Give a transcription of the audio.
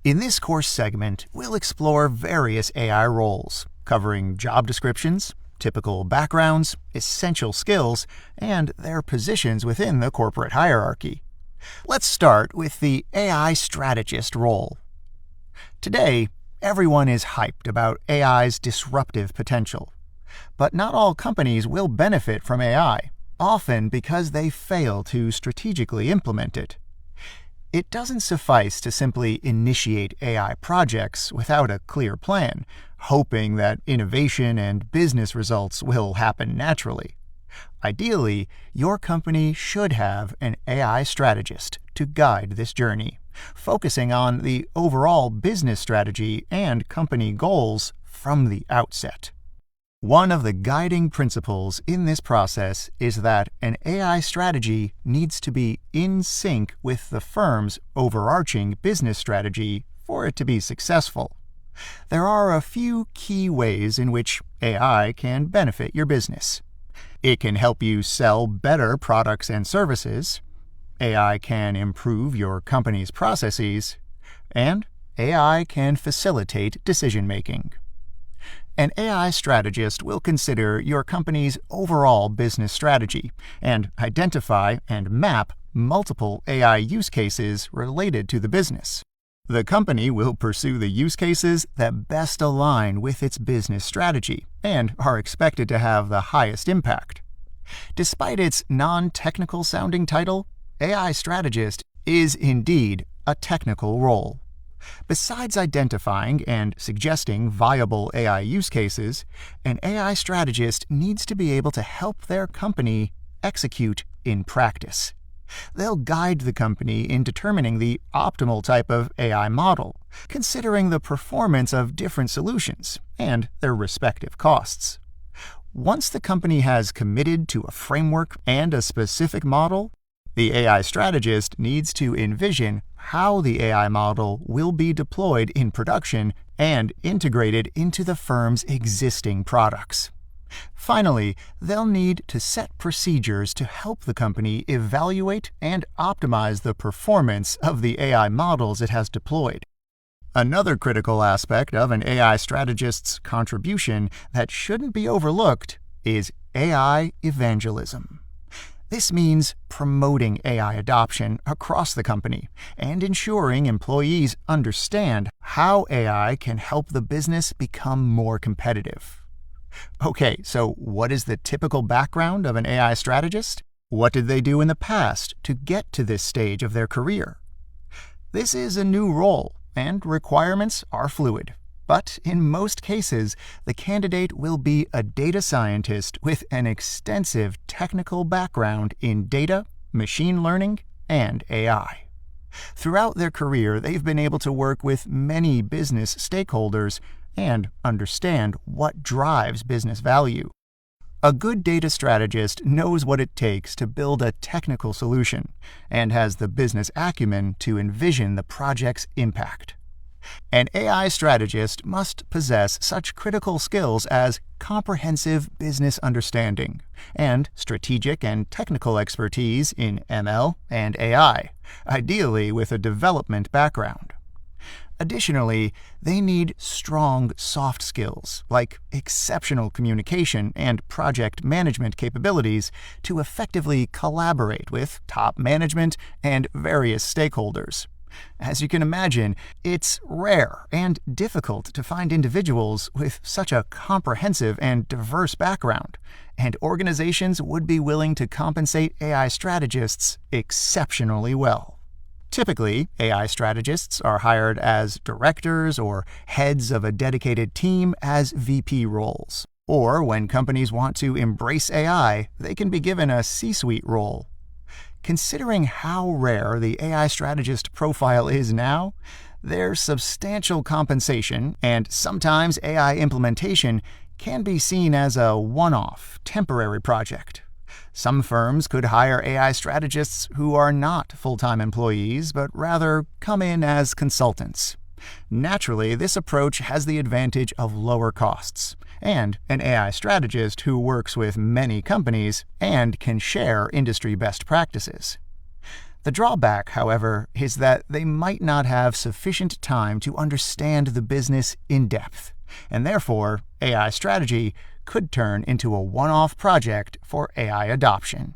In this course segment, we'll explore various AI roles, covering job descriptions, typical backgrounds, essential skills, and their positions within the corporate hierarchy. Let's start with the AI strategist role. Today, everyone is hyped about AI's disruptive potential. But not all companies will benefit from AI, often because they fail to strategically implement it. It doesn't suffice to simply initiate AI projects without a clear plan, hoping that innovation and business results will happen naturally. Ideally, your company should have an AI strategist to guide this journey, focusing on the overall business strategy and company goals from the outset. One of the guiding principles in this process is that an AI strategy needs to be in sync with the firm's overarching business strategy for it to be successful. There are a few key ways in which AI can benefit your business. It can help you sell better products and services, AI can improve your company's processes, and AI can facilitate decision-making. An AI strategist will consider your company's overall business strategy and identify and map multiple AI use cases related to the business. The company will pursue the use cases that best align with its business strategy and are expected to have the highest impact. Despite its non-technical sounding title, AI strategist is indeed a technical role. Besides identifying and suggesting viable AI use cases, an AI strategist needs to be able to help their company execute in practice. They'll guide the company in determining the optimal type of AI model, considering the performance of different solutions and their respective costs. Once the company has committed to a framework and a specific model, the AI strategist needs to envision how the AI model will be deployed in production and integrated into the firm's existing products. Finally, they'll need to set procedures to help the company evaluate and optimize the performance of the AI models it has deployed. Another critical aspect of an AI strategist's contribution that shouldn't be overlooked is AI evangelism. This means promoting AI adoption across the company and ensuring employees understand how AI can help the business become more competitive. Okay, so what is the typical background of an AI strategist? What did they do in the past to get to this stage of their career? This is a new role, and requirements are fluid. But in most cases, the candidate will be a data scientist with an extensive technical background in data, machine learning, and AI. Throughout their career, they've been able to work with many business stakeholders and understand what drives business value. A good data strategist knows what it takes to build a technical solution and has the business acumen to envision the project's impact. An AI strategist must possess such critical skills as comprehensive business understanding and strategic and technical expertise in ML and AI, ideally with a development background. Additionally, they need strong soft skills like exceptional communication and project management capabilities to effectively collaborate with top management and various stakeholders. As you can imagine, it's rare and difficult to find individuals with such a comprehensive and diverse background, and organizations would be willing to compensate AI strategists exceptionally well. Typically, AI strategists are hired as directors or heads of a dedicated team as VP roles. Or when companies want to embrace AI, they can be given a C-suite role. Considering how rare the AI strategist profile is now, their substantial compensation and sometimes AI implementation can be seen as a one-off, temporary project. Some firms could hire AI strategists who are not full-time employees, but rather come in as consultants. Naturally, this approach has the advantage of lower costs, and an AI strategist who works with many companies and can share industry best practices. The drawback, however, is that they might not have sufficient time to understand the business in depth, and therefore AI strategy could turn into a one-off project for AI adoption.